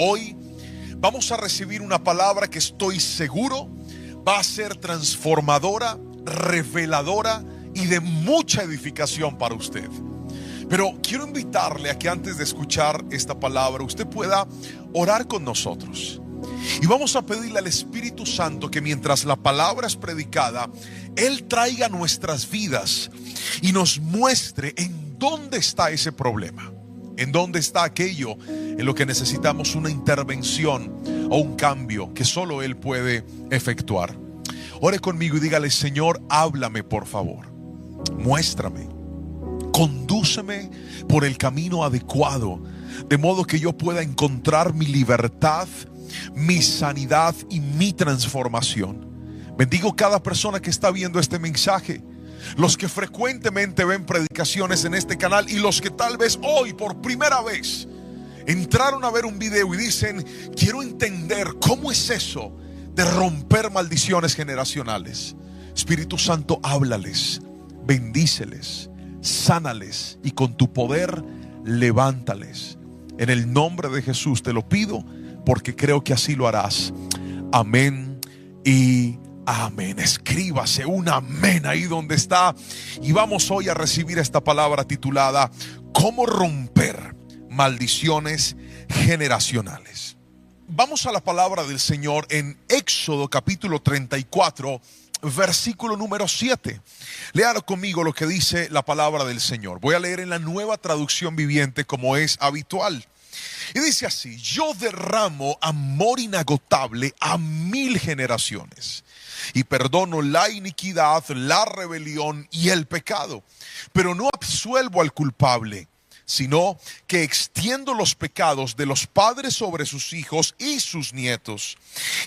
Hoy vamos a recibir una palabra que estoy seguro va a ser transformadora, reveladora y de mucha edificación para usted. Pero quiero invitarle a que antes de escuchar esta palabra usted pueda orar con nosotros. Y vamos a pedirle al Espíritu Santo que mientras la palabra es predicada, Él traiga a nuestras vidas y nos muestre en dónde está ese problema, en dónde está aquello en lo que necesitamos una intervención o un cambio que solo Él puede efectuar. Ore conmigo y dígale: Señor, háblame por favor, muéstrame, condúceme por el camino adecuado, de modo que yo pueda encontrar mi libertad, mi sanidad y mi transformación. Bendigo cada persona que está viendo este mensaje, los que frecuentemente ven predicaciones en este canal y los que tal vez hoy por primera vez entraron a ver un video y dicen: quiero entender cómo es eso de romper maldiciones generacionales. Espíritu Santo, háblales, bendíceles, sánales y con tu poder levántales. En el nombre de Jesús te lo pido, porque creo que así lo harás. Amén y amén. Escríbase un amén ahí donde está. Y vamos hoy a recibir esta palabra titulada ¿Cómo romper maldiciones generacionales? Vamos a la palabra del Señor en Éxodo capítulo 34, versículo número 7. Léalo conmigo lo que dice la palabra del Señor. Voy a leer en la Nueva Traducción Viviente, como es habitual. Y dice así: yo derramo amor inagotable a 1000 generaciones y perdono la iniquidad, la rebelión y el pecado, pero no absuelvo al culpable, sino que extiendo los pecados de los padres sobre sus hijos y sus nietos,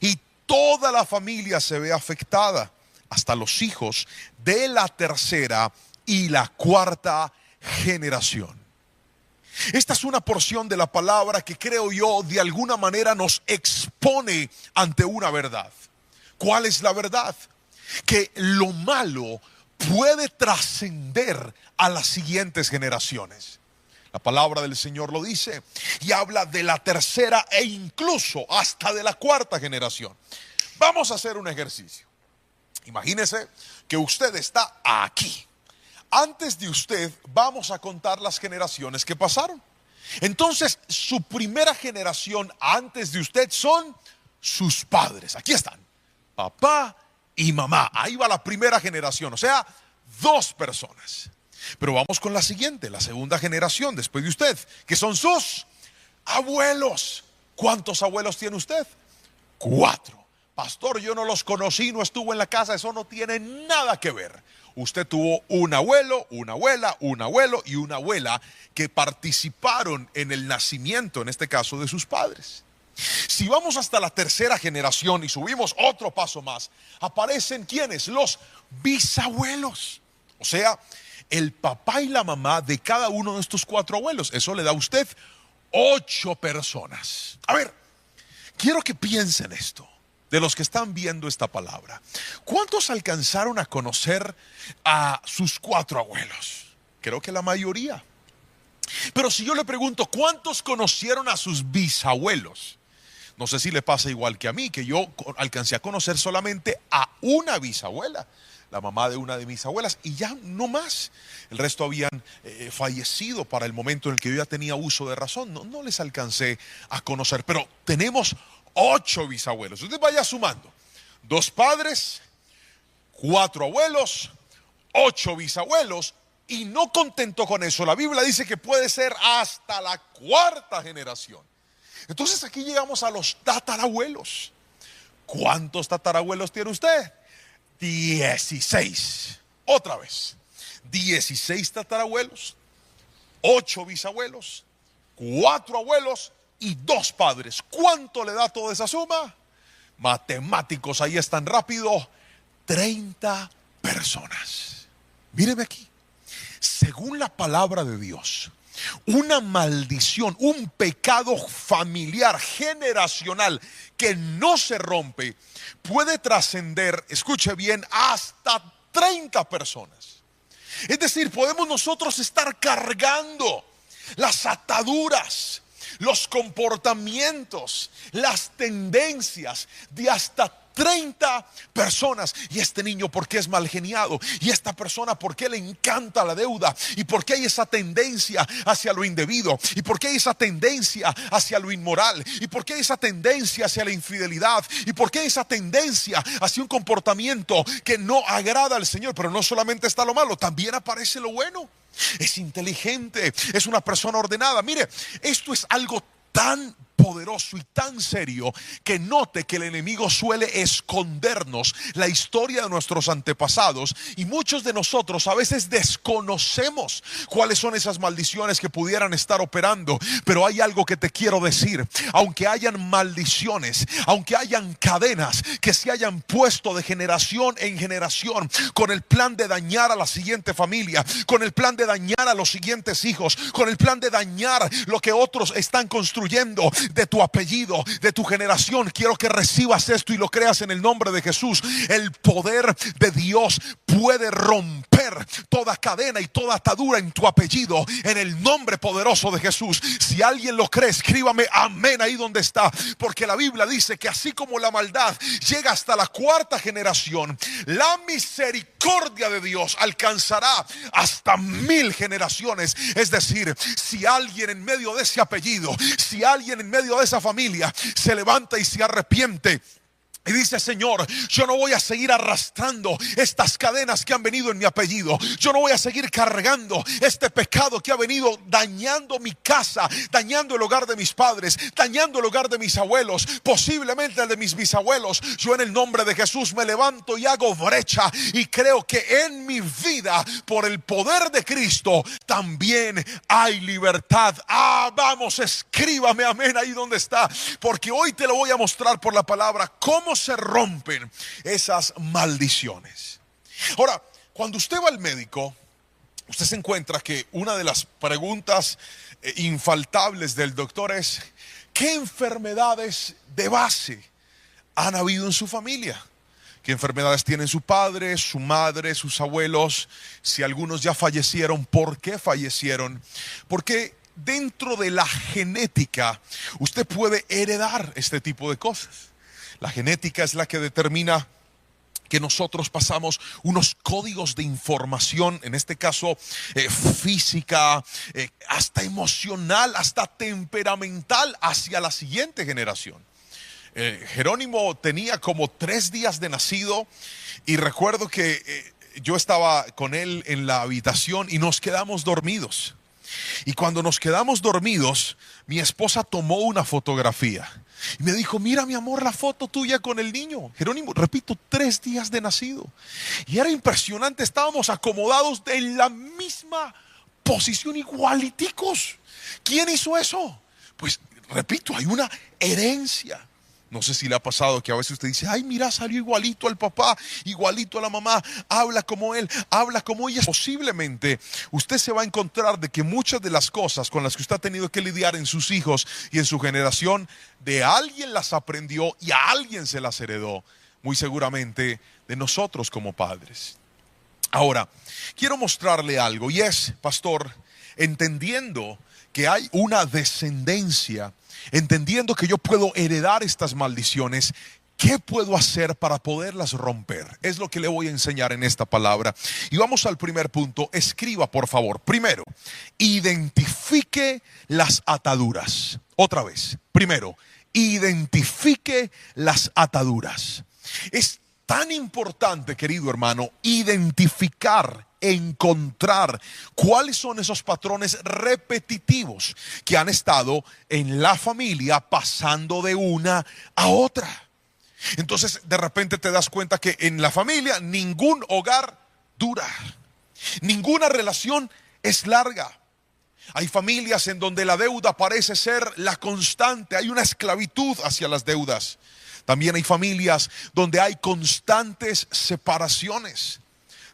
y toda la familia se ve afectada, hasta los hijos de la tercera y la cuarta generación. Esta es una porción de la palabra que creo yo de alguna manera nos expone ante una verdad. ¿Cuál es la verdad? Que lo malo puede trascender a las siguientes generaciones. La palabra del Señor lo dice y habla de la tercera e incluso hasta de la cuarta generación. Vamos a hacer un ejercicio. Imagínese que usted está aquí. Antes de usted vamos a contar las generaciones que pasaron. Entonces su primera generación antes de usted son sus padres. Aquí están, papá y mamá. Ahí va la primera generación, o sea, 2 personas. Pero vamos con la siguiente, la segunda generación después de usted, que son sus abuelos. ¿Cuántos abuelos tiene usted? 4. Pastor, yo no los conocí, no estuvo en la casa. Eso no tiene nada que ver. Usted tuvo un abuelo, una abuela, un abuelo y una abuela que participaron en el nacimiento, en este caso, de sus padres. Si vamos hasta la tercera generación y subimos otro paso más, aparecen ¿quiénes? Los bisabuelos. O sea, el papá y la mamá de cada uno de estos 4 abuelos. Eso le da a usted 8 personas. A ver, quiero que piensen esto, de los que están viendo esta palabra. ¿Cuántos alcanzaron a conocer a sus 4 abuelos? Creo que la mayoría. Pero si yo le pregunto, ¿cuántos conocieron a sus bisabuelos? No sé si le pasa igual que a mí, que yo alcancé a conocer solamente a una bisabuela, la mamá de una de mis abuelas, y ya no más. El resto habían fallecido para el momento en el que yo ya tenía uso de razón. No les alcancé a conocer, pero tenemos 8 bisabuelos. Usted vaya sumando: 2 padres, 4 abuelos, 8 bisabuelos. Y no contento con eso, la Biblia dice que puede ser hasta la 4ª generación. Entonces aquí llegamos a los tatarabuelos. ¿Cuántos tatarabuelos tiene usted? 16. Otra vez, 16 tatarabuelos, 8 bisabuelos, 4 abuelos y 2 padres. ¿Cuánto le da toda esa suma? Matemáticos, ahí están rápido. 30 personas. Míreme aquí. Según la palabra de Dios, una maldición, un pecado familiar, generacional, que no se rompe, puede trascender, escuche bien, hasta 30 personas. Es decir, podemos nosotros estar cargando las ataduras los comportamientos, las tendencias de hasta 30 personas. Y este niño, ¿por qué es mal geniado? Y esta persona, ¿por qué le encanta la deuda? ¿Y por qué hay esa tendencia hacia lo indebido? ¿Y por qué hay esa tendencia hacia lo inmoral? ¿Y por qué hay esa tendencia hacia la infidelidad? ¿Y por qué hay esa tendencia hacia un comportamiento que no agrada al Señor? Pero no solamente está lo malo, también aparece lo bueno. Es inteligente, es una persona ordenada. Mire, esto es algo tan poderoso y tan serio que note que el enemigo suele escondernos la historia de nuestros antepasados, y muchos de nosotros a veces desconocemos cuáles son esas maldiciones que pudieran estar operando. Pero hay algo que te quiero decir: aunque hayan maldiciones, aunque hayan cadenas que se hayan puesto de generación en generación con el plan de dañar a la siguiente familia, con el plan de dañar a los siguientes hijos, con el plan de dañar lo que otros están construyendo de tu apellido, de tu generación, quiero que recibas esto y lo creas en el nombre de Jesús. El poder de Dios puede romper toda cadena y toda atadura en tu apellido en el nombre poderoso de Jesús. Si alguien lo cree, escríbame amén ahí donde está, porque la Biblia dice que así como la maldad llega hasta la cuarta generación, la misericordia de Dios alcanzará hasta 1000 generaciones. Es decir, si alguien en medio de ese apellido, si alguien en medio de esa familia se levanta y se arrepiente y dice: Señor, yo no voy a seguir arrastrando estas cadenas que han venido en mi apellido, yo no voy a seguir cargando este pecado que ha venido dañando mi casa, dañando el hogar de mis padres, dañando el hogar de mis abuelos, posiblemente el de mis bisabuelos. Yo en el nombre de Jesús me levanto y hago brecha, y creo que en mi vida, por el poder de Cristo, también hay libertad. Vamos, escríbame amén ahí donde está, porque hoy te lo voy a mostrar por la palabra cómo se rompen esas maldiciones. Ahora, cuando usted va al médico, usted se encuentra que una de las preguntas infaltables del doctor es: ¿qué enfermedades de base han habido en su familia? ¿Qué enfermedades tienen su padre, su madre, sus abuelos? Si algunos ya fallecieron, ¿por qué fallecieron? Porque dentro de la genética usted puede heredar este tipo de cosas. La genética es la que determina que nosotros pasamos unos códigos de información, en este caso física, hasta emocional, hasta temperamental, hacia la siguiente generación. Jerónimo tenía como 3 días de nacido, y recuerdo que yo estaba con él en la habitación y nos quedamos dormidos. Y cuando nos quedamos dormidos, mi esposa tomó una fotografía y me dijo: mira mi amor, la foto tuya con el niño. Jerónimo, repito, 3 días de nacido. Y era impresionante, estábamos acomodados en la misma posición, igualiticos. ¿Quién hizo eso? Pues repito, hay una herencia. No sé si le ha pasado que a veces usted dice: ay, mira, salió igualito al papá, igualito a la mamá, habla como él, habla como ella. Posiblemente usted se va a encontrar de que muchas de las cosas con las que usted ha tenido que lidiar en sus hijos y en su generación, de alguien las aprendió y a alguien se las heredó, muy seguramente de nosotros como padres. Ahora, quiero mostrarle algo, y es, pastor, entendiendo que hay una descendencia, entendiendo que yo puedo heredar estas maldiciones, ¿qué puedo hacer para poderlas romper? Es lo que le voy a enseñar en esta palabra. Y vamos al primer punto. Escriba, por favor. Primero, identifique las ataduras. Otra vez. Primero, identifique las ataduras. Es tan importante, querido hermano, identificar, encontrar cuáles son esos patrones repetitivos que han estado en la familia, pasando de una a otra. Entonces de repente te das cuenta que en la familia ningún hogar dura, ninguna relación es larga. Hay familias en donde la deuda parece ser la constante, hay una esclavitud hacia las deudas. También hay familias donde hay constantes separaciones.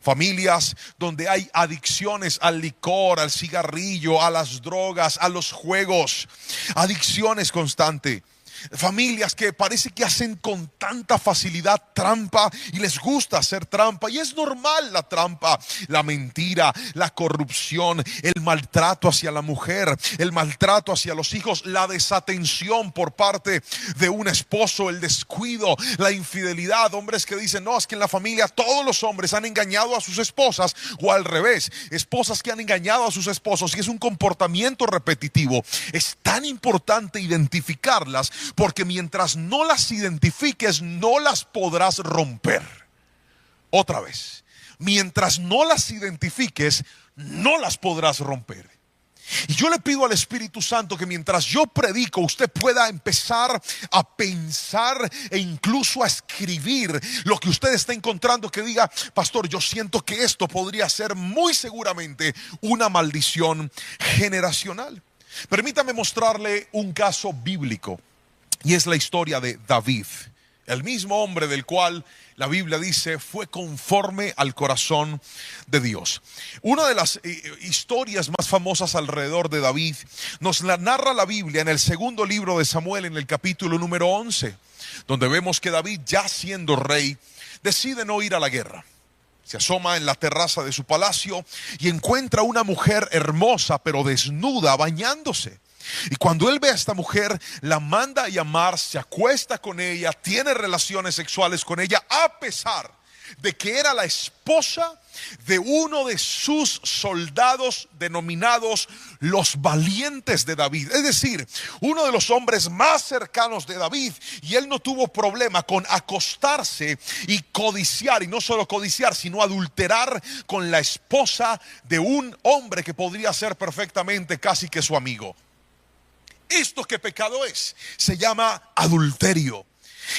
Familias donde hay adicciones al licor, al cigarrillo, a las drogas, a los juegos. Adicciones constantes. Familias que parece que hacen con tanta facilidad trampa y les gusta hacer trampa. Y es normal la trampa, la mentira, la corrupción, el maltrato hacia la mujer, el maltrato hacia los hijos, la desatención por parte de un esposo, el descuido, la infidelidad. Hombres que dicen, no, es que en la familia todos los hombres han engañado a sus esposas, o al revés, esposas que han engañado a sus esposos, y es un comportamiento repetitivo. Es tan importante identificarlas, porque mientras no las identifiques, no las podrás romper. Otra vez, mientras no las identifiques, no las podrás romper. Y yo le pido al Espíritu Santo que mientras yo predico, usted pueda empezar a pensar e incluso a escribir lo que usted está encontrando, que diga, pastor, yo siento que esto podría ser muy seguramente una maldición generacional. Permítame mostrarle un caso bíblico, y es la historia de David, el mismo hombre del cual la Biblia dice fue conforme al corazón de Dios. Una de las historias más famosas alrededor de David nos la narra la Biblia en el segundo libro de Samuel, en el capítulo número 11, donde vemos que David, ya siendo rey, decide no ir a la guerra. Se asoma en la terraza de su palacio y encuentra una mujer hermosa pero desnuda bañándose. Y cuando él ve a esta mujer, la manda a llamar, se acuesta con ella, tiene relaciones sexuales con ella, a pesar de que era la esposa de uno de sus soldados denominados los valientes de David. Es decir, uno de los hombres más cercanos de David, y él no tuvo problema con acostarse y codiciar, y no solo codiciar, sino adulterar con la esposa de un hombre que podría ser perfectamente casi que su amigo. ¿Esto qué pecado es? Se llama adulterio.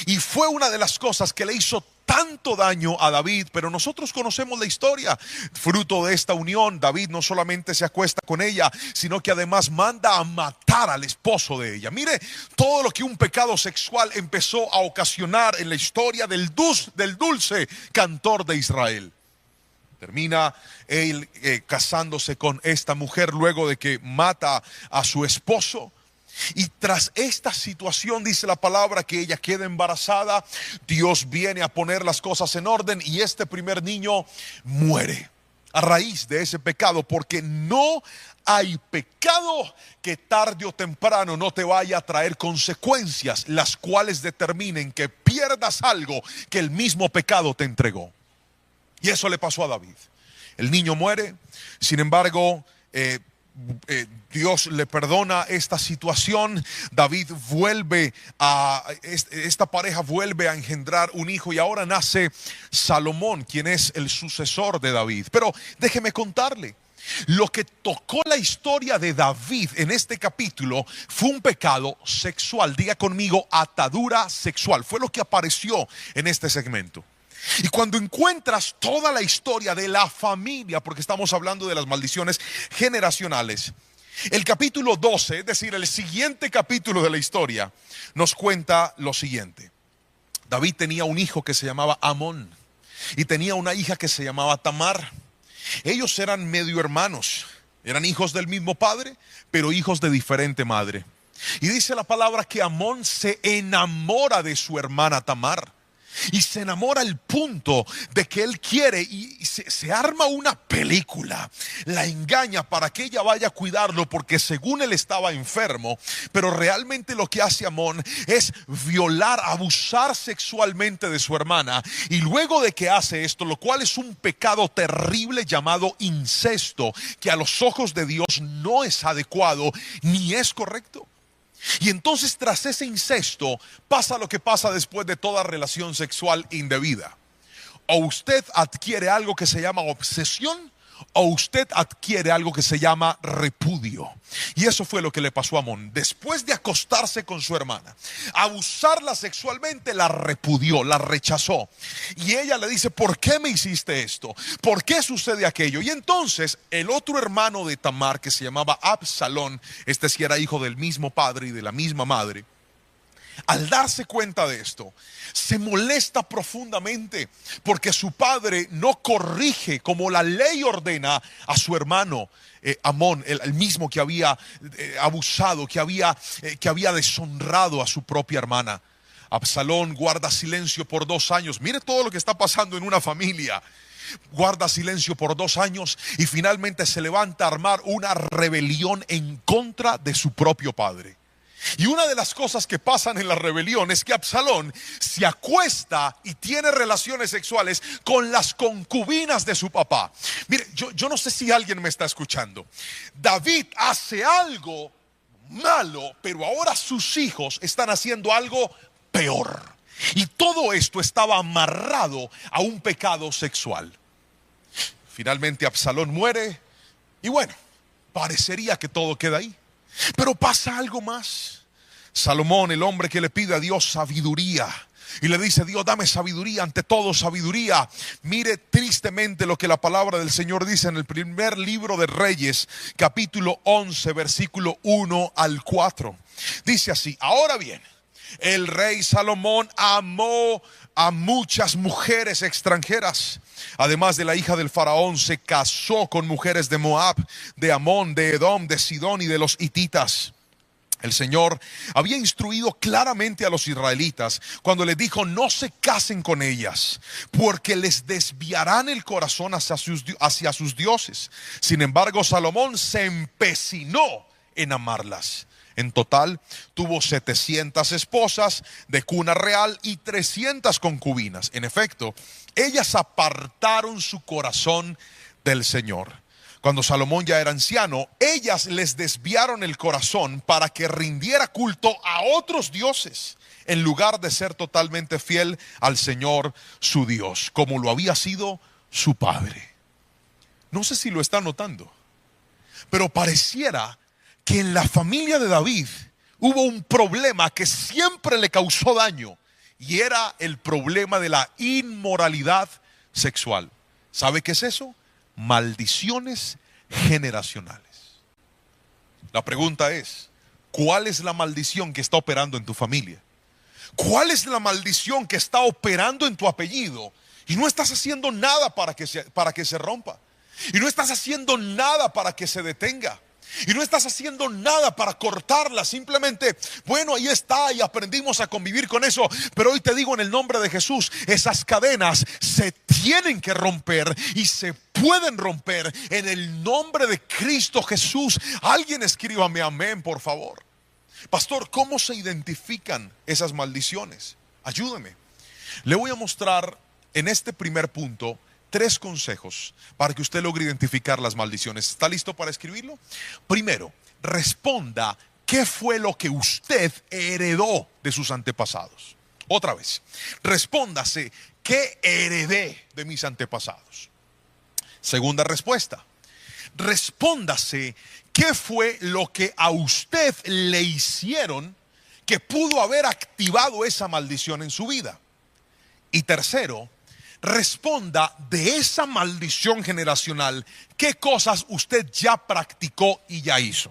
Y fue una de las cosas que le hizo tanto daño a David, pero nosotros conocemos la historia. Fruto de esta unión, David no solamente se acuesta con ella, sino que además manda a matar al esposo de ella. Mire todo lo que un pecado sexual empezó a ocasionar en la historia del dulce cantor de Israel. Termina él casándose con esta mujer luego de que mata a su esposo. Y tras esta situación, dice la palabra, que ella queda embarazada. Dios viene a poner las cosas en orden y este primer niño muere a raíz de ese pecado, porque no hay pecado que tarde o temprano no te vaya a traer consecuencias, las cuales determinen que pierdas algo que el mismo pecado te entregó. Y eso le pasó a David. El niño muere, sin embargo, Dios le perdona esta situación. David esta pareja vuelve a engendrar un hijo, y ahora nace Salomón, quien es el sucesor de David. Pero déjeme contarle, lo que tocó la historia de David en este capítulo fue un pecado sexual. Diga conmigo, atadura sexual. Fue lo que apareció en este segmento. Y cuando encuentras toda la historia de la familia, porque estamos hablando de las maldiciones generacionales, el capítulo 12, es decir, el siguiente capítulo de la historia, nos cuenta lo siguiente. David tenía un hijo que se llamaba Amón y tenía una hija que se llamaba Tamar. Ellos eran medio hermanos, eran hijos del mismo padre, pero hijos de diferente madre. Y dice la palabra que Amón se enamora de su hermana Tamar. Y se enamora al punto de que él quiere y se arma una película. La engaña para que ella vaya a cuidarlo, porque según él estaba enfermo. Pero realmente lo que hace Amón es violar, abusar sexualmente de su hermana. Y luego de que hace esto, lo cual es un pecado terrible llamado incesto, que a los ojos de Dios no es adecuado ni es correcto. Y entonces, tras ese incesto, pasa lo que pasa después de toda relación sexual indebida. O usted adquiere algo que se llama obsesión, o usted adquiere algo que se llama repudio. Y eso fue lo que le pasó a Amón. Después de acostarse con su hermana, abusarla sexualmente, la repudió, la rechazó. Y ella le dice, ¿por qué me hiciste esto? ¿Por qué sucede aquello? Y entonces el otro hermano de Tamar, que se llamaba Absalón, este sí era hijo del mismo padre y de la misma madre, al darse cuenta de esto, se molesta profundamente porque su padre no corrige como la ley ordena a su hermano Amón, el mismo que había abusado, que había deshonrado a su propia hermana. Absalón guarda silencio por 2 años. Mire todo lo que está pasando en una familia. Guarda silencio por 2 años y finalmente se levanta a armar una rebelión en contra de su propio padre. Y una de las cosas que pasan en la rebelión es que Absalón se acuesta y tiene relaciones sexuales con las concubinas de su papá. Mire, yo no sé si alguien me está escuchando. David hace algo malo, pero ahora sus hijos están haciendo algo peor. Y todo esto estaba amarrado a un pecado sexual. Finalmente Absalón muere y bueno, parecería que todo queda ahí. Pero pasa algo más. Salomón, el hombre que le pide a Dios sabiduría y le dice: Dios, dame sabiduría, ante todo sabiduría. Mire tristemente lo que la palabra del Señor dice en el primer libro de Reyes, capítulo 11, versículo 1 al 4. Dice así: ahora bien, el rey Salomón amó a muchas mujeres extranjeras. Además de la hija del faraón, se casó con mujeres de Moab, de Amón, de Edom, de Sidón y de los hititas. El Señor había instruido claramente a los israelitas cuando les dijo: no se casen con ellas, porque les desviarán el corazón hacia sus dioses. Sin embargo, Salomón se empecinó en amarlas. En total tuvo 700 esposas de cuna real y 300 concubinas. En efecto, ellas apartaron su corazón del Señor. Cuando Salomón ya era anciano, ellas les desviaron el corazón para que rindiera culto a otros dioses, en lugar de ser totalmente fiel al Señor su Dios, como lo había sido su padre. No sé si lo está notando, pero pareciera que en la familia de David hubo un problema que siempre le causó daño, y era el problema de la inmoralidad sexual. ¿Sabe qué es eso? Maldiciones generacionales. La pregunta es: ¿cuál es la maldición que está operando en tu familia? ¿Cuál es la maldición que está operando en tu apellido? Y no estás haciendo nada para que se rompa. Y no estás haciendo nada para que se detenga. Y no estás haciendo nada para cortarla. Simplemente, bueno, ahí está y aprendimos a convivir con eso. Pero hoy te digo, en el nombre de Jesús, esas cadenas se tienen que romper y se pueden romper en el nombre de Cristo Jesús. Alguien escríbame amén, por favor. Pastor, ¿cómo se identifican esas maldiciones? Ayúdeme. Le voy a mostrar en este primer punto 3 consejos para que usted logre identificar las maldiciones. ¿Está listo para escribirlo? Primero, responda: ¿qué fue lo que usted heredó de sus antepasados? Otra vez, respóndase: ¿qué heredé de mis antepasados? Segunda respuesta, respóndase: ¿qué fue lo que a usted le hicieron que pudo haber activado esa maldición en su vida? Y tercero, responda: de esa maldición generacional, ¿qué cosas usted ya practicó y ya hizo?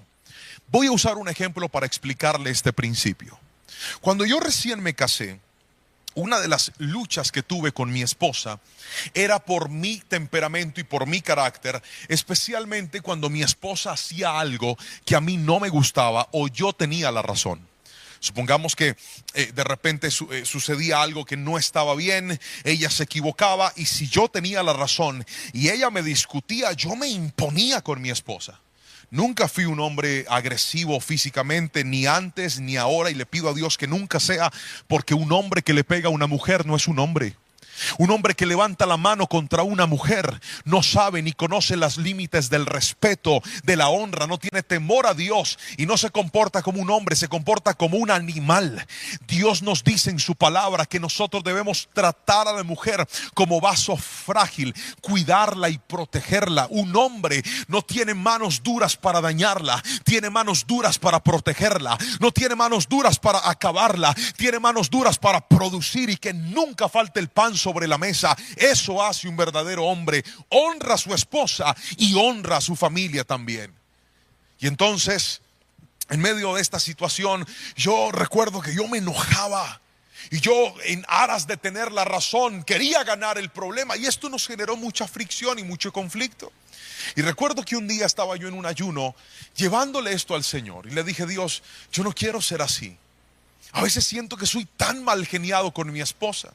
Voy a usar un ejemplo para explicarle este principio. Cuando yo recién me casé, una de las luchas que tuve con mi esposa era por mi temperamento y por mi carácter, especialmente cuando mi esposa hacía algo que a mí no me gustaba o yo tenía la razón. Supongamos que de repente sucedía algo que no estaba bien, ella se equivocaba, y si yo tenía la razón y ella me discutía, yo me imponía con mi esposa. Nunca fui un hombre agresivo físicamente, ni antes ni ahora, y le pido a Dios que nunca sea, porque un hombre que le pega a una mujer no es un hombre. Un hombre que levanta la mano contra una mujer no sabe ni conoce los límites del respeto, de la honra, no tiene temor a Dios y no se comporta como un hombre, se comporta como un animal. Dios nos dice en su palabra que nosotros debemos tratar a la mujer como vaso frágil, cuidarla y protegerla. Un hombre no tiene manos duras para dañarla, tiene manos duras para protegerla, no tiene manos duras para acabarla, tiene manos duras para producir y que nunca falte el pan sobre la mesa. Eso hace un verdadero hombre. Honra a su esposa y honra a su familia también. Y entonces en medio de esta situación, yo recuerdo que yo me enojaba. Y yo, en aras de tener la razón, quería ganar el problema. Y esto nos generó mucha fricción y mucho conflicto. Y recuerdo que un día estaba yo en un ayuno llevándole esto al Señor. Y le dije: Dios, yo no quiero ser así. A veces siento que soy tan mal geniado con mi esposa.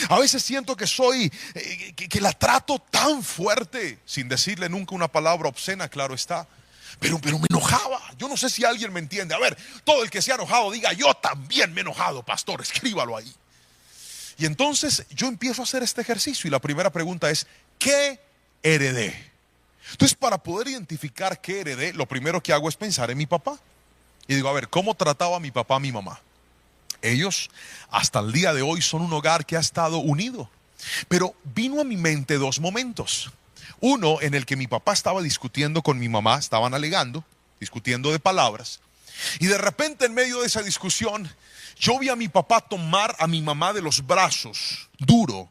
A veces siento que soy, que la trato tan fuerte, sin decirle nunca una palabra obscena, claro está. Pero me enojaba. Yo no sé si alguien me entiende. A ver, todo el que se ha enojado diga: yo también me he enojado, pastor, escríbalo ahí. Y entonces yo empiezo a hacer este ejercicio y la primera pregunta es: ¿qué heredé? Entonces, para poder identificar qué heredé, lo primero que hago es pensar en mi papá. Y digo: a ver, ¿cómo trataba mi papá a mi mamá? Ellos hasta el día de hoy son un hogar que ha estado unido. Pero vino a mi mente dos momentos. Uno en el que mi papá estaba discutiendo con mi mamá, estaban alegando, discutiendo de palabras. Y de repente, en medio de esa discusión, yo vi a mi papá tomar a mi mamá de los brazos, duro,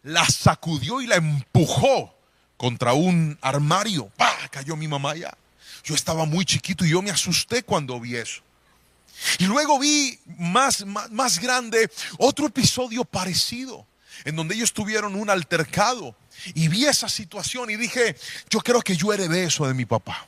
la sacudió y la empujó contra un armario. ¡Pah! Cayó mi mamá ya. Yo estaba muy chiquito y yo me asusté cuando vi eso. Y luego vi más grande otro episodio parecido, en donde ellos tuvieron un altercado. Y vi esa situación y dije: yo creo que yo heredé eso de mi papá.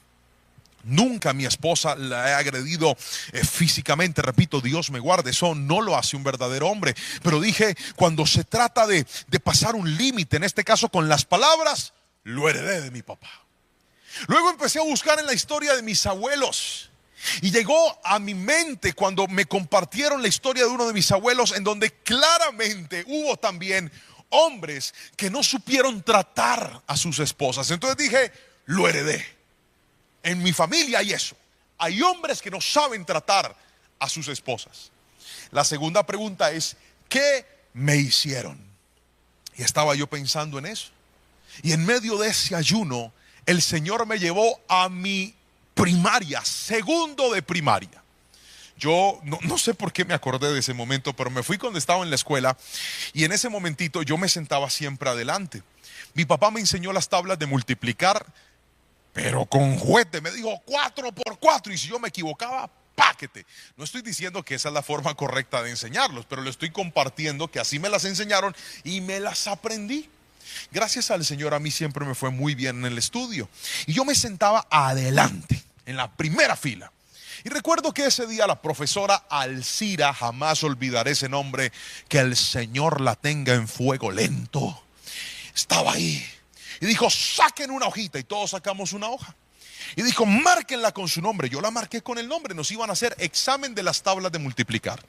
Nunca mi esposa la he agredido físicamente, repito, Dios me guarde, eso no lo hace un verdadero hombre. Pero dije, cuando se trata de pasar un límite, en este caso con las palabras, lo heredé de mi papá. Luego empecé a buscar en la historia de mis abuelos. Y llegó a mi mente cuando me compartieron la historia de uno de mis abuelos, en donde claramente hubo también hombres que no supieron tratar a sus esposas. Entonces dije: lo heredé. En mi familia hay eso. Hay hombres que no saben tratar a sus esposas. La segunda pregunta es: ¿qué me hicieron? Y estaba yo pensando en eso. Y en medio de ese ayuno, el Señor me llevó a mi primaria, segundo de primaria. Yo no sé por qué me acordé de ese momento, pero me fui cuando estaba en la escuela y en ese momentito yo me sentaba siempre adelante. Mi papá me enseñó las tablas de multiplicar, pero con juguete. Me dijo 4 por 4 y si yo me equivocaba, páquete. No estoy diciendo que esa es la forma correcta de enseñarlos, pero le estoy compartiendo que así me las enseñaron y me las aprendí. Gracias al Señor, a mí siempre me fue muy bien en el estudio. Y yo me sentaba adelante, en la primera fila. Y recuerdo que ese día la profesora Alcira, jamás olvidaré ese nombre, que el Señor la tenga en fuego lento, estaba ahí. Y dijo: saquen una hojita. Y todos sacamos una hoja. Y dijo: márquenla con su nombre. Yo la marqué con el nombre. Nos iban a hacer examen de las tablas de multiplicar.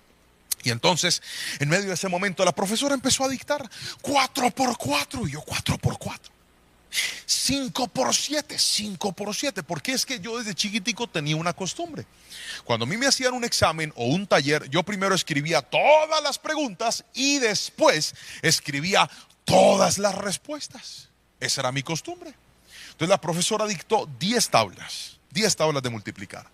Y entonces, en medio de ese momento, la profesora empezó a dictar 4 por 4. Y yo: 4 por 4. 5 por 7, 5 por 7. Porque es que yo desde chiquitico tenía una costumbre. Cuando a mí me hacían un examen o un taller, yo primero escribía todas las preguntas y después escribía todas las respuestas. Esa era mi costumbre. Entonces la profesora dictó 10 tablas de multiplicar.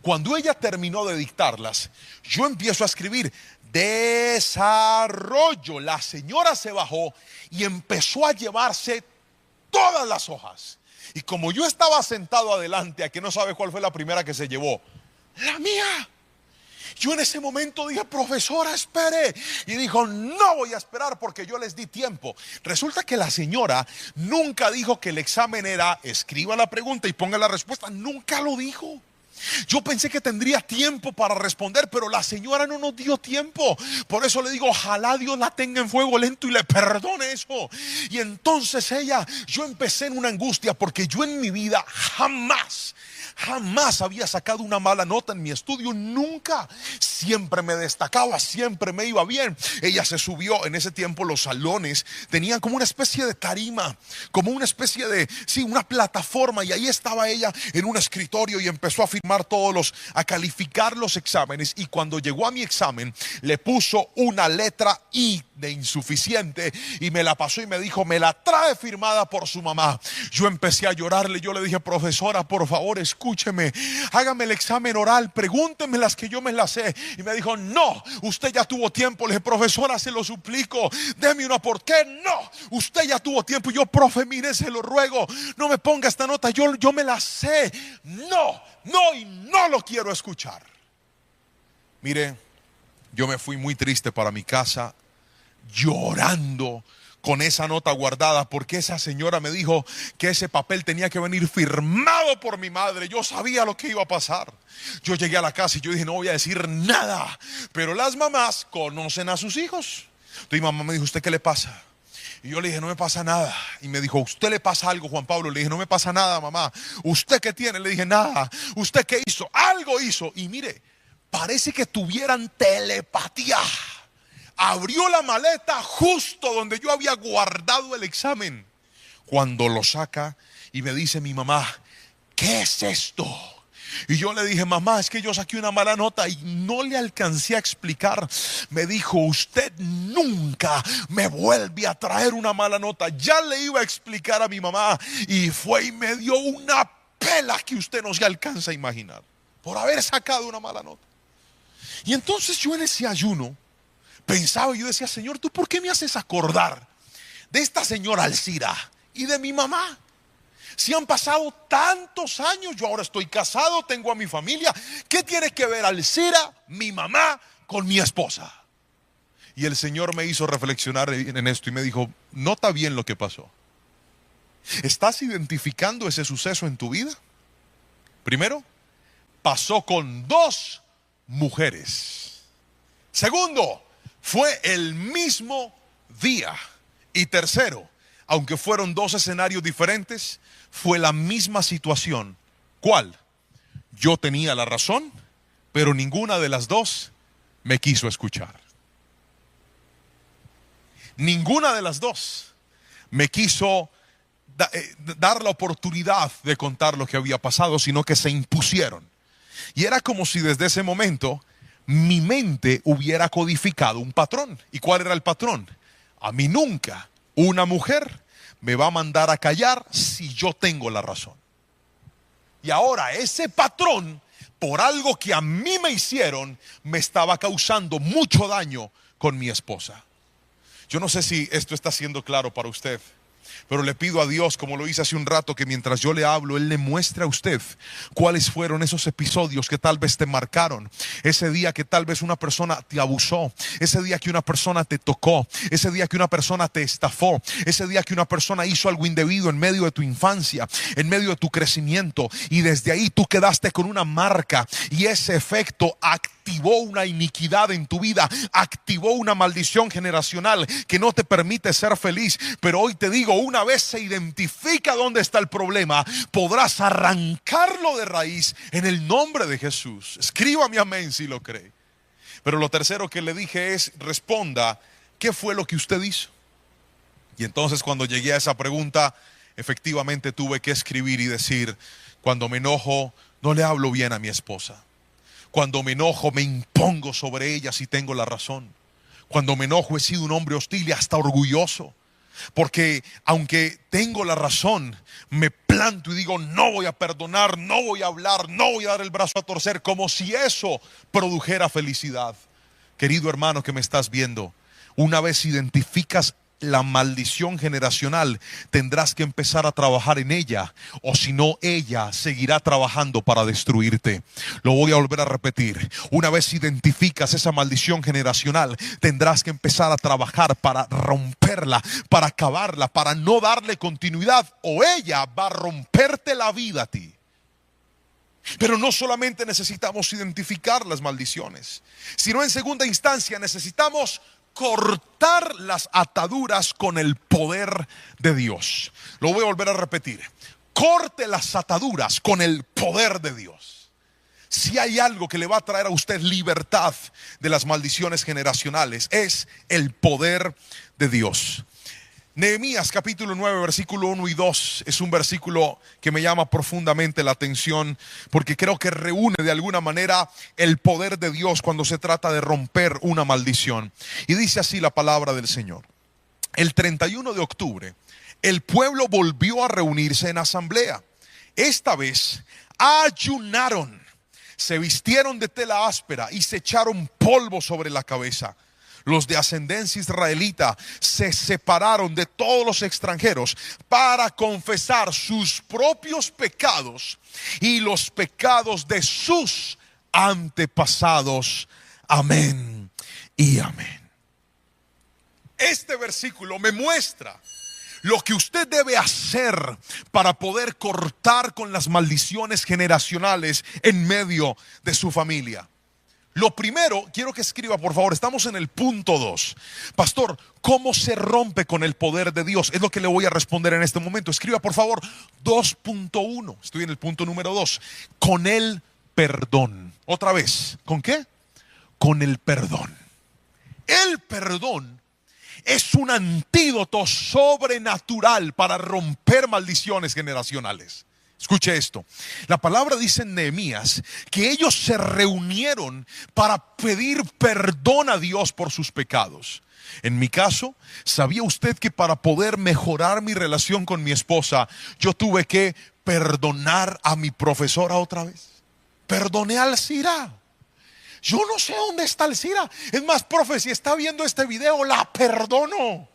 Cuando ella terminó de dictarlas, yo empiezo a escribir desarrollo. La señora se bajó y empezó a llevarse todas las hojas. Y como yo estaba sentado adelante, a que no sabe cuál fue la primera que se llevó, la mía. Yo en ese momento dije: profesora, espere. Y dijo: no voy a esperar porque yo les di tiempo. Resulta que la señora nunca dijo que el examen era escriba la pregunta y ponga la respuesta. Nunca lo dijo. Yo pensé que tendría tiempo para responder, pero la señora no nos dio tiempo. Por eso le digo: ojalá Dios la tenga en fuego lento y le perdone eso. Y entonces yo empecé en una angustia, porque yo en mi vida jamás había sacado una mala nota en mi estudio, nunca. Siempre me destacaba, siempre me iba bien. Ella se subió, en ese tiempo los salones tenían como una especie de tarima, como una especie de, una plataforma, y ahí estaba ella en un escritorio y empezó a firmar a calificar los exámenes. Y cuando llegó a mi examen, le puso una letra I de insuficiente y me la pasó y me dijo: me la trae firmada por su mamá. Yo empecé a llorarle. Yo le dije: profesora, por favor, escúcheme, hágame el examen oral, pregúnteme las que yo me las sé. Y me dijo, no, usted ya tuvo tiempo. Le dije, profesora, se lo suplico, deme una, ¿por qué? No, usted ya tuvo tiempo. Y yo, profe, mire, se lo ruego, no me ponga esta nota, yo me la sé. No, y no lo quiero escuchar. Mire, yo me fui muy triste para mi casa, llorando, con esa nota guardada, porque esa señora me dijo que ese papel tenía que venir firmado por mi madre. Yo sabía lo que iba a pasar. Yo llegué a la casa y yo dije, no voy a decir nada. Pero las mamás conocen a sus hijos. Entonces mi mamá me dijo, ¿usted qué le pasa? Y yo le dije, no me pasa nada. Y me dijo, ¿usted le pasa algo, Juan Pablo? Le dije, no me pasa nada, mamá. ¿Usted qué tiene? Le dije, nada. ¿Usted qué hizo? Algo hizo. Y mire, parece que tuvieran telepatía. Abrió la maleta justo donde yo había guardado el examen. Cuando lo saca y me dice mi mamá, ¿qué es esto? Y yo le dije, mamá, es que yo saqué una mala nota y no le alcancé a explicar. Me dijo, usted nunca me vuelve a traer una mala nota. Ya le iba a explicar a mi mamá y fue y me dio una pela que usted no se alcanza a imaginar por haber sacado una mala nota. Y entonces yo en ese ayuno pensaba y yo decía, Señor, ¿tú por qué me haces acordar de esta señora Alcira y de mi mamá? Si han pasado tantos años, yo ahora estoy casado, tengo a mi familia. ¿Qué tiene que ver Alcira, mi mamá, con mi esposa? Y el Señor me hizo reflexionar en esto y me dijo, nota bien lo que pasó. ¿Estás identificando ese suceso en tu vida? Primero, pasó con 2 mujeres. Segundo, fue el mismo día. Y tercero, aunque fueron 2 escenarios diferentes, fue la misma situación. ¿Cuál? Yo tenía la razón, pero ninguna de las 2 me quiso escuchar. Ninguna de las 2 me quiso dar la oportunidad de contar lo que había pasado, sino que se impusieron. Y era como si desde ese momento mi mente hubiera codificado un patrón. ¿Y cuál era el patrón? A mí nunca una mujer me va a mandar a callar si yo tengo la razón. Y ahora ese patrón, por algo que a mí me hicieron, me estaba causando mucho daño con mi esposa. Yo no sé si esto está siendo claro para usted, pero le pido a Dios, como lo hice hace un rato, que mientras yo le hablo, Él le muestre a usted cuáles fueron esos episodios que tal vez te marcaron. Ese día que tal vez una persona te abusó, ese día que una persona te tocó, ese día que una persona te estafó, ese día que una persona hizo algo indebido en medio de tu infancia, en medio de tu crecimiento, y desde ahí tú quedaste con una marca, y ese efecto activó una iniquidad en tu vida, activó una maldición generacional que no te permite ser feliz. Pero hoy te digo, una vez se identifica dónde está el problema, podrás arrancarlo de raíz en el nombre de Jesús. Escríbame amén si lo cree. Pero lo tercero que le dije es, responda, ¿qué fue lo que usted hizo? Y entonces cuando llegué a esa pregunta, efectivamente tuve que escribir y decir, cuando me enojo, no le hablo bien a mi esposa. Cuando me enojo, me impongo sobre ella si tengo la razón. Cuando me enojo, he sido un hombre hostil y hasta orgulloso. Porque aunque tengo la razón, me planto y digo, no voy a perdonar, no voy a hablar, no voy a dar el brazo a torcer, como si eso produjera felicidad. Querido hermano que me estás viendo, una vez identificas la maldición generacional, tendrás que empezar a trabajar en ella, o si no, ella seguirá trabajando para destruirte. Lo voy a volver a repetir. Una vez identificas esa maldición generacional, tendrás que empezar a trabajar para romperla, para acabarla, para no darle continuidad, o ella va a romperte la vida a ti. Pero no solamente necesitamos identificar las maldiciones, sino en segunda instancia necesitamos cortar las ataduras con el poder de Dios. Lo voy a volver a repetir. Corte las ataduras con el poder de Dios. Si hay algo que le va a traer a usted libertad de las maldiciones generacionales, es el poder de Dios. Nehemías capítulo 9 versículo 1 y 2 es un versículo que me llama profundamente la atención, porque creo que reúne de alguna manera el poder de Dios cuando se trata de romper una maldición. Y dice así la palabra del Señor: el 31 de octubre el pueblo volvió a reunirse en asamblea. Esta vez ayunaron, se vistieron de tela áspera y se echaron polvo sobre la cabeza. Los de ascendencia israelita se separaron de todos los extranjeros para confesar sus propios pecados y los pecados de sus antepasados. Amén y amén. Este versículo me muestra lo que usted debe hacer para poder cortar con las maldiciones generacionales en medio de su familia. Lo primero, quiero que escriba por favor, estamos en el punto 2. Pastor, ¿cómo se rompe con el poder de Dios? Es lo que le voy a responder en este momento. Escriba por favor 2.1. Estoy en el punto número 2. Con el perdón. Otra vez, ¿con qué? Con el perdón. El perdón es un antídoto sobrenatural para romper maldiciones generacionales. Escuche esto. La palabra dice en Nehemías que ellos se reunieron para pedir perdón a Dios por sus pecados. En mi caso, ¿sabía usted que para poder mejorar mi relación con mi esposa, yo tuve que perdonar a mi profesora otra vez? Perdoné a Alcira. Yo no sé dónde está Alcira. Es más, profe, si está viendo este video, la perdono.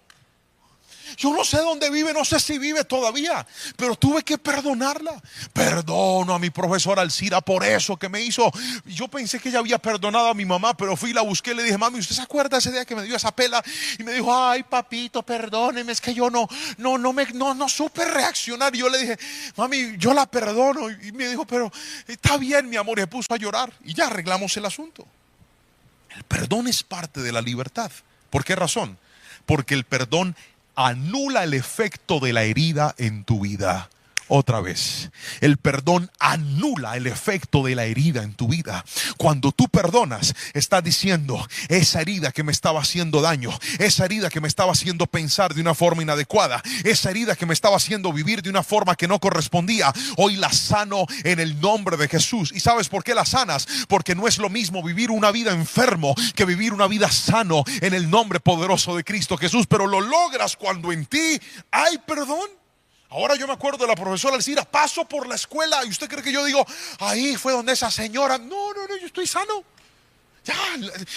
Yo no sé dónde vive, no sé si vive todavía, pero tuve que perdonarla. Perdono a mi profesora Alcira por eso que me hizo. Yo pensé que ella había perdonado a mi mamá, pero fui y la busqué y le dije, mami, ¿usted se acuerda ese día que me dio esa pela? Y me dijo, ay papito, perdóneme, es que yo no supe reaccionar. Y yo le dije, mami, yo la perdono. Y me dijo, pero está bien, mi amor. Y se puso a llorar y ya arreglamos el asunto. El perdón es parte de la libertad. ¿Por qué razón? Porque el perdón anula el efecto de la herida en tu vida. Otra vez, el perdón anula el efecto de la herida en tu vida. Cuando tú perdonas, estás diciendo, esa herida que me estaba haciendo daño, esa herida que me estaba haciendo pensar de una forma inadecuada, esa herida que me estaba haciendo vivir de una forma que no correspondía, hoy la sano en el nombre de Jesús. ¿Y sabes por qué la sanas? Porque no es lo mismo vivir una vida enfermo que vivir una vida sano en el nombre poderoso de Cristo Jesús. Pero lo logras cuando en ti hay perdón. Ahora yo me acuerdo de la profesora Alcira, paso por la escuela y usted cree que yo digo, ahí fue donde esa señora, no, yo estoy sano. Ya,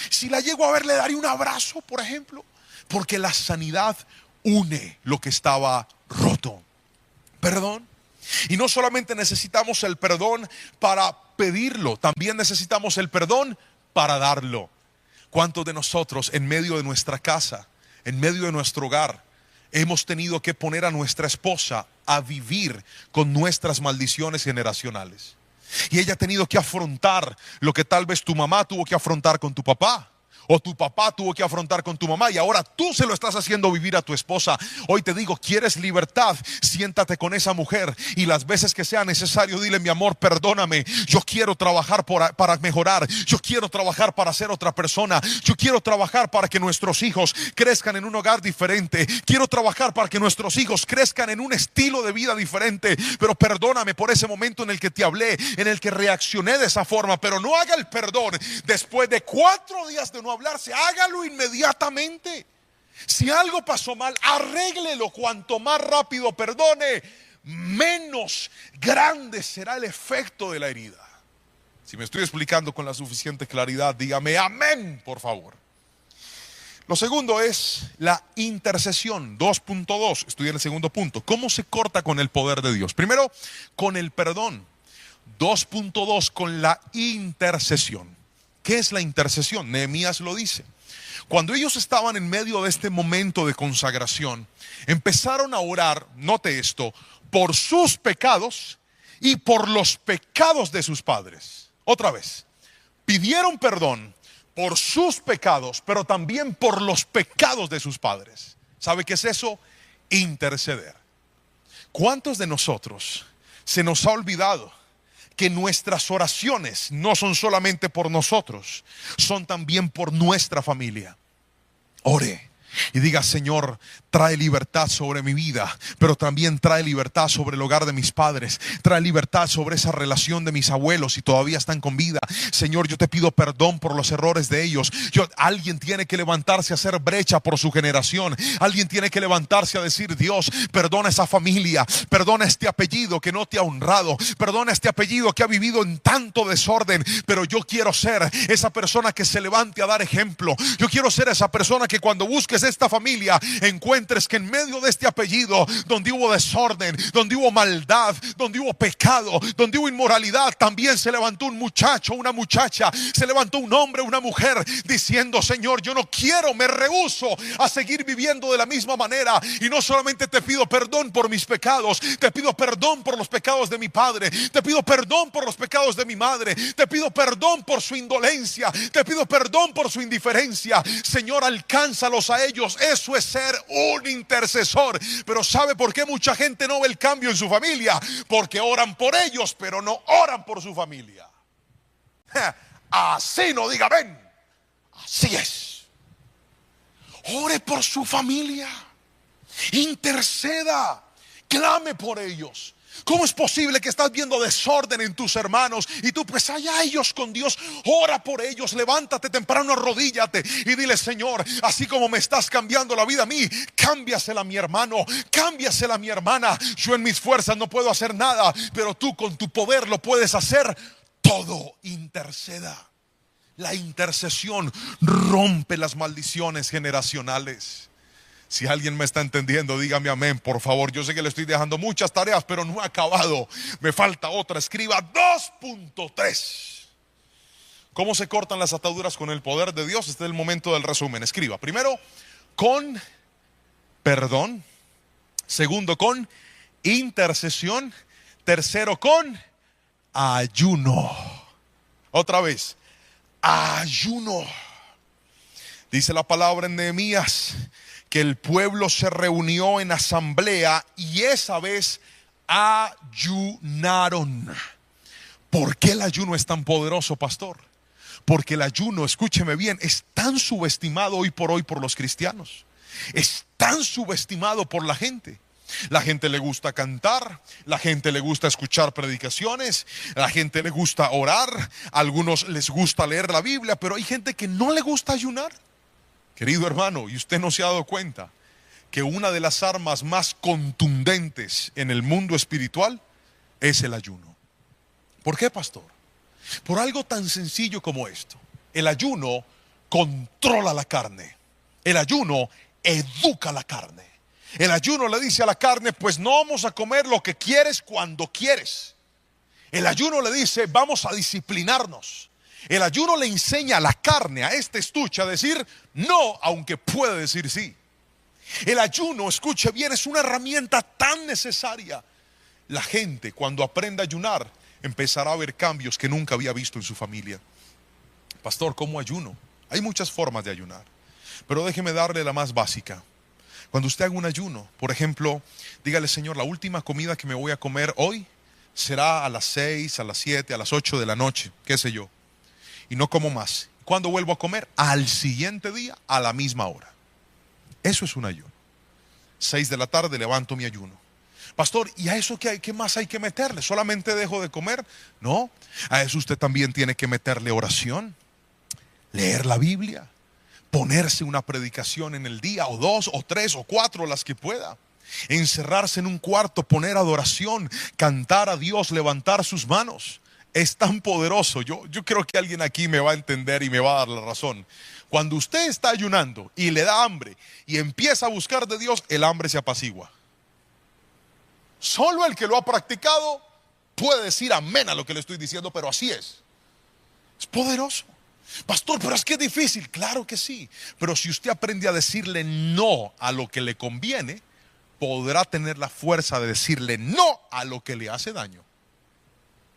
si la llego a ver le daría un abrazo, por ejemplo, porque la sanidad une lo que estaba roto. Perdón. Y no solamente necesitamos el perdón para pedirlo, también necesitamos el perdón para darlo. ¿Cuántos de nosotros en medio de nuestra casa, en medio de nuestro hogar, hemos tenido que poner a nuestra esposa a vivir con nuestras maldiciones generacionales? Y ella ha tenido que afrontar lo que tal vez tu mamá tuvo que afrontar con tu papá, o tu papá tuvo que afrontar con tu mamá, y ahora tú se lo estás haciendo vivir a tu esposa. Hoy te digo, ¿quieres libertad? Siéntate con esa mujer y las veces que sea necesario dile, mi amor, perdóname, yo quiero trabajar para mejorar, yo quiero trabajar para ser otra persona, yo quiero trabajar para que nuestros hijos crezcan en un hogar diferente, quiero trabajar para que nuestros hijos crezcan en un estilo de vida diferente. Pero perdóname por ese momento en el que te hablé, en el que reaccioné de esa forma. Pero no haga el perdón después de 4 días de no hablarse, hágalo inmediatamente. Si algo pasó mal, arréglelo. Cuanto más rápido perdone, menos grande será el efecto de la herida. Si me estoy explicando con la suficiente claridad, dígame amén, por favor. Lo segundo es la intercesión. 2.2, estoy en el segundo punto. ¿Cómo se corta con el poder de Dios? Primero, con el perdón. 2.2, con la intercesión. ¿Qué es la intercesión? Nehemías lo dice. Cuando ellos estaban en medio de este momento de consagración, empezaron a orar, note esto, por sus pecados y por los pecados de sus padres. Otra vez, pidieron perdón por sus pecados, pero también por los pecados de sus padres. ¿Sabe qué es eso? Interceder. ¿Cuántos de nosotros se nos ha olvidado que nuestras oraciones no son solamente por nosotros, son también por nuestra familia? Ore, Y diga: Señor, trae libertad sobre mi vida, pero también trae libertad sobre el hogar de mis padres. Trae libertad sobre esa relación de mis abuelos si todavía están con vida. Señor, yo te pido perdón por los errores de ellos. Alguien tiene que levantarse a hacer brecha por su generación. Alguien tiene que levantarse a decir: Dios, perdona esa familia, perdona este apellido que no te ha honrado, perdona este apellido que ha vivido en tanto desorden. Pero yo quiero ser esa persona que se levante a dar ejemplo. Yo quiero ser esa persona que cuando busques esta familia encuentres que en medio de este apellido, donde hubo desorden, donde hubo maldad, donde hubo pecado, donde hubo inmoralidad, también se levantó un muchacho, una muchacha, se levantó un hombre, una mujer, diciendo: Señor, yo no quiero, me rehúso a seguir viviendo de la misma manera. Y no solamente te pido perdón por mis pecados, te pido perdón por los pecados de mi padre, te pido perdón por los pecados de mi madre, te pido perdón por su indolencia, te pido perdón por su indiferencia. Señor, alcánzalos a ellos. Eso es ser un intercesor. Pero ¿sabe por qué mucha gente no ve el cambio en su familia? Porque oran por ellos, pero no oran por su familia. Así no diga ven. Así es. Ore por su familia. Interceda. Clame por ellos. ¿Cómo es posible que estás viendo desorden en tus hermanos y tú pues allá ellos con Dios? Ora por ellos, levántate temprano, arrodíllate y dile: Señor, así como me estás cambiando la vida a mí, cámbiasela a mi hermano, cámbiasela a mi hermana. Yo en mis fuerzas no puedo hacer nada, pero tú con tu poder lo puedes hacer todo. Interceda. La intercesión rompe las maldiciones generacionales. Si alguien me está entendiendo, dígame amén, por favor. Yo sé que le estoy dejando muchas tareas, pero no he acabado. Me falta otra. Escriba 2.3. ¿Cómo se cortan las ataduras con el poder de Dios? Este es el momento del resumen. Escriba: primero, con perdón. Segundo, con intercesión. Tercero, con ayuno. Otra vez, ayuno. Dice la palabra en Nehemías que el pueblo se reunió en asamblea y esa vez ayunaron. ¿Por qué el ayuno es tan poderoso, pastor? Porque el ayuno, escúcheme bien, es tan subestimado hoy por los cristianos. Es tan subestimado por la gente. La gente le gusta cantar, la gente le gusta escuchar predicaciones, la gente le gusta orar, a algunos les gusta leer la Biblia, pero hay gente que no le gusta ayunar. Querido hermano, ¿y usted no se ha dado cuenta que una de las armas más contundentes en el mundo espiritual es el ayuno? ¿Por qué, pastor? Por algo tan sencillo como esto. El ayuno controla la carne. El ayuno educa la carne. El ayuno le dice a la carne: pues no vamos a comer lo que quieres cuando quieres. El ayuno le dice: vamos a disciplinarnos. El ayuno le enseña a la carne, a este estuche, a decir no, aunque puede decir sí. El ayuno, escuche bien, es una herramienta tan necesaria. La gente, cuando aprenda a ayunar, empezará a ver cambios que nunca había visto en su familia. Pastor, ¿cómo ayuno? Hay muchas formas de ayunar, pero déjeme darle la más básica. Cuando usted haga un ayuno, por ejemplo, dígale: Señor, la última comida que me voy a comer hoy será a las 6, a las 7, a las 8 de la noche, qué sé yo. Y no como más. ¿Cuándo vuelvo a comer? Al siguiente día, a la misma hora. Eso es un ayuno. 6 de la tarde levanto mi ayuno. Pastor, ¿y a eso qué más hay que meterle? ¿Solamente dejo de comer? No, a eso usted también tiene que meterle oración, leer la Biblia, ponerse una predicación en el día, o 2, o 3, o 4, las que pueda. Encerrarse en un cuarto, poner adoración, cantar a Dios, levantar sus manos. Es tan poderoso. Yo creo que alguien aquí me va a entender y me va a dar la razón. Cuando usted está ayunando y le da hambre y empieza a buscar de Dios, el hambre se apacigua. Solo el que lo ha practicado puede decir amén a lo que le estoy diciendo, pero así es. Es poderoso. Pastor, pero es que es difícil. Claro que sí. Pero si usted aprende a decirle no a lo que le conviene, podrá tener la fuerza de decirle no a lo que le hace daño.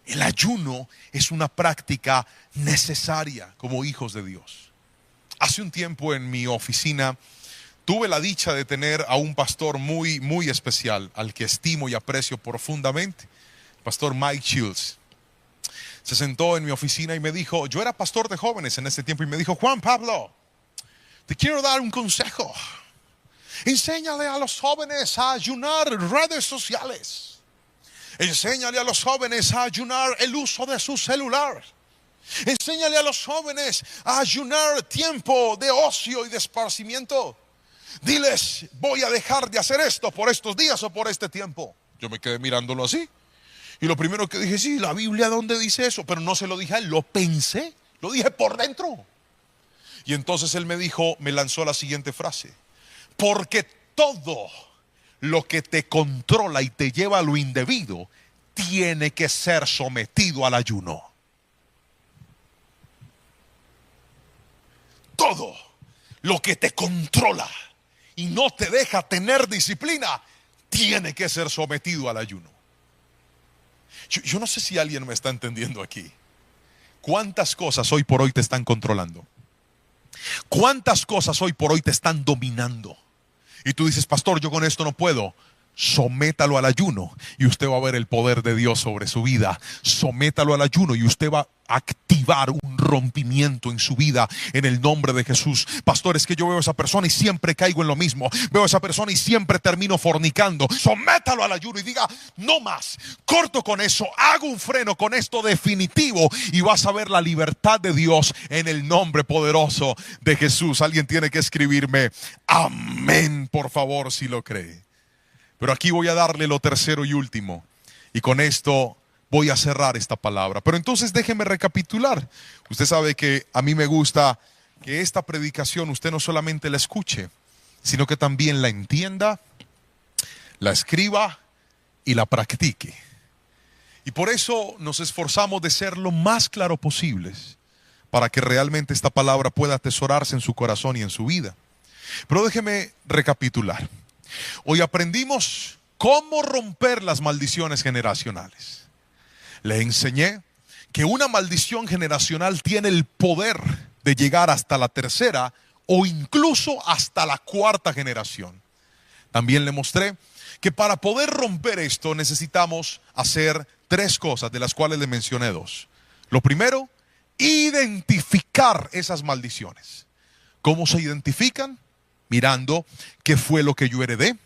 El ayuno es una práctica necesaria como hijos de Dios. Hace un tiempo en mi oficina tuve la dicha de tener a un pastor muy, muy especial, al que estimo y aprecio profundamente, el pastor Mike Shields. Se sentó en mi oficina y me dijo, yo era pastor de jóvenes en ese tiempo, y me dijo: Juan Pablo, te quiero dar un consejo. Enséñale a los jóvenes a ayunar redes sociales. Enséñale a los jóvenes a ayunar el uso de su celular. Enséñale a los jóvenes a ayunar tiempo de ocio y de esparcimiento. Diles, voy a dejar de hacer esto por estos días o por este tiempo. Yo me quedé mirándolo así. Y lo primero que dije, sí, la Biblia, ¿dónde dice eso? Pero no se lo dije a él, lo pensé, lo dije por dentro. Y entonces él me dijo, me lanzó la siguiente frase: porque todo lo que te controla y te lleva a lo indebido tiene que ser sometido al ayuno. Todo lo que te controla y no te deja tener disciplina tiene que ser sometido al ayuno. Yo no sé si alguien me está entendiendo aquí. ¿Cuántas cosas hoy por hoy te están controlando? ¿Cuántas cosas hoy por hoy te están dominando? Y tú dices, pastor, yo con esto no puedo. Sométalo al ayuno y usted va a ver el poder de Dios sobre su vida. Sométalo al ayuno y usted va a activar un rompimiento en su vida en el nombre de Jesús. Pastor, es que yo veo a esa persona y siempre caigo en lo mismo. Veo a esa persona y siempre termino fornicando. Sométalo al ayuno y diga, no más, corto con eso, hago un freno con esto definitivo y vas a ver la libertad de Dios en el nombre poderoso de Jesús. Alguien tiene que escribirme amén, por favor, si lo cree. Pero aquí voy a darle lo tercero y último. Y con esto voy a cerrar esta palabra. Pero entonces déjeme recapitular. Usted sabe que a mí me gusta que esta predicación usted no solamente la escuche, sino que también la entienda, la escriba y la practique. Y por eso nos esforzamos de ser lo más claro posibles para que realmente esta palabra pueda atesorarse en su corazón y en su vida. Pero déjeme recapitular. Hoy aprendimos cómo romper las maldiciones generacionales. Le enseñé que una maldición generacional tiene el poder de llegar hasta la tercera o incluso hasta la cuarta generación. También le mostré que para poder romper esto necesitamos hacer tres cosas, de las cuales le mencioné dos. Lo primero, identificar esas maldiciones. ¿Cómo se identifican? Mirando qué fue lo que yo heredé,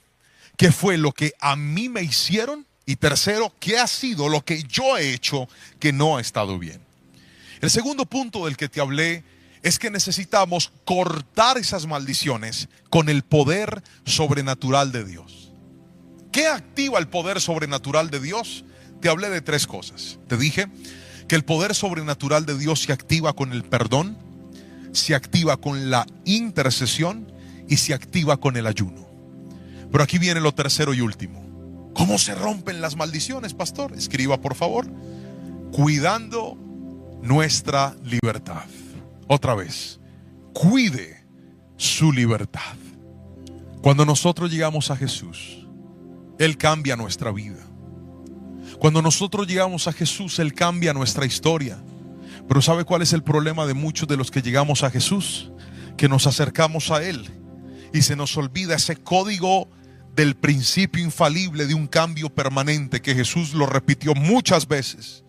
qué fue lo que a mí me hicieron y tercero, qué ha sido lo que yo he hecho que no ha estado bien. El segundo punto del que te hablé es que necesitamos cortar esas maldiciones con el poder sobrenatural de Dios. ¿Qué activa el poder sobrenatural de Dios? Te hablé de tres cosas. Te dije que el poder sobrenatural de Dios se activa con el perdón, se activa con la intercesión y se activa con el ayuno. Pero aquí viene lo tercero y último. ¿Cómo se rompen las maldiciones, pastor? Escriba, por favor. Cuidando nuestra libertad. Otra vez, cuide su libertad. Cuando nosotros llegamos a Jesús, Él cambia nuestra vida. Cuando nosotros llegamos a Jesús, Él cambia nuestra historia. Pero ¿sabe cuál es el problema de muchos de los que llegamos a Jesús? Que nos acercamos a Él y se nos olvida ese código del principio infalible de un cambio permanente que Jesús lo repitió muchas veces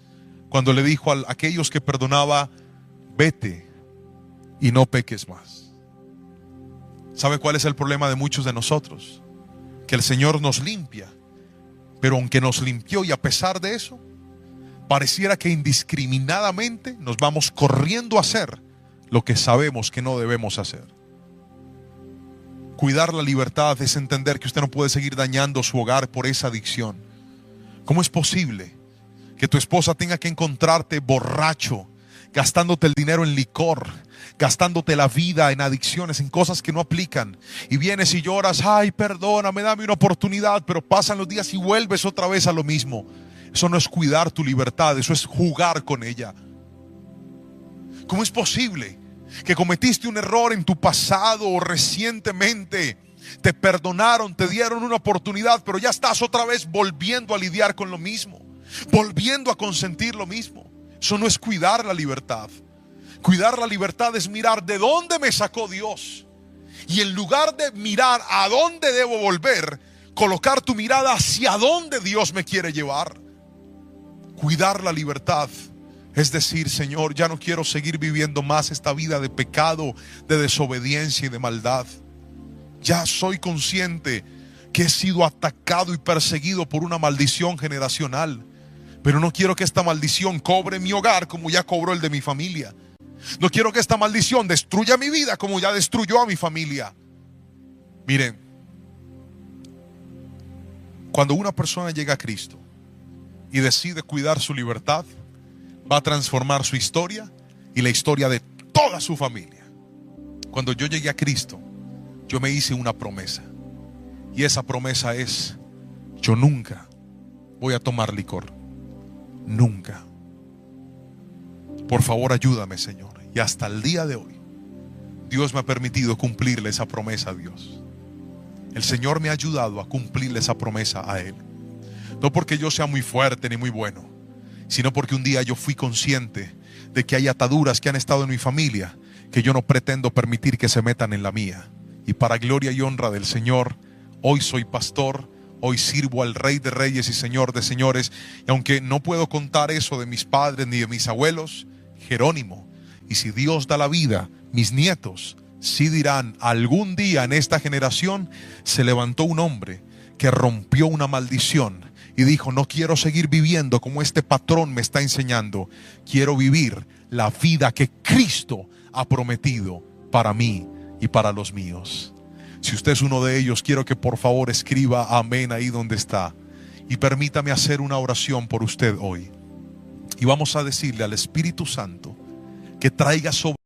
cuando le dijo a aquellos que perdonaba: vete y no peques más. ¿Sabe cuál es el problema de muchos de nosotros? Que el Señor nos limpia, pero aunque nos limpió y a pesar de eso, pareciera que indiscriminadamente nos vamos corriendo a hacer lo que sabemos que no debemos hacer. Cuidar la libertad es entender que usted no puede seguir dañando su hogar por esa adicción. ¿Cómo es posible que tu esposa tenga que encontrarte borracho, gastándote el dinero en licor, gastándote la vida en adicciones, en cosas que no aplican? Y vienes y lloras: ay, perdóname, dame una oportunidad. Pero pasan los días y vuelves otra vez a lo mismo. Eso no es cuidar tu libertad, eso es jugar con ella. ¿Cómo es posible que cometiste un error en tu pasado o recientemente? Te perdonaron, te dieron una oportunidad, pero ya estás otra vez volviendo a lidiar con lo mismo, volviendo a consentir lo mismo. Eso no es cuidar la libertad. Cuidar la libertad es mirar de dónde me sacó Dios, y en lugar de mirar a dónde debo volver, colocar tu mirada hacia dónde Dios me quiere llevar. Cuidar la libertad es decir: Señor, ya no quiero seguir viviendo más esta vida de pecado, de desobediencia y de maldad. Ya soy consciente que he sido atacado y perseguido por una maldición generacional. Pero no quiero que esta maldición cobre mi hogar como ya cobró el de mi familia. No quiero que esta maldición destruya mi vida como ya destruyó a mi familia. Miren, cuando una persona llega a Cristo y decide cuidar su libertad, va a transformar su historia y la historia de toda su familia. Cuando yo llegué a Cristo, yo me hice una promesa. Y esa promesa es: yo nunca voy a tomar licor. Nunca. Por favor, ayúdame, Señor. Y hasta el día de hoy, Dios me ha permitido cumplirle esa promesa a Dios. El Señor me ha ayudado a cumplirle esa promesa a Él. No porque yo sea muy fuerte ni muy bueno, sino porque un día yo fui consciente de que hay ataduras que han estado en mi familia que yo no pretendo permitir que se metan en la mía. Y para gloria y honra del Señor, hoy soy pastor, hoy sirvo al Rey de Reyes y Señor de Señores. Y aunque no puedo contar eso de mis padres ni de mis abuelos, Jerónimo, y si Dios da la vida, mis nietos sí dirán: algún día en esta generación se levantó un hombre que rompió una maldición y dijo: no quiero seguir viviendo como este patrón me está enseñando. Quiero vivir la vida que Cristo ha prometido para mí y para los míos. Si usted es uno de ellos, quiero que por favor escriba amén ahí donde está. Y permítame hacer una oración por usted hoy. Y vamos a decirle al Espíritu Santo que traiga sobre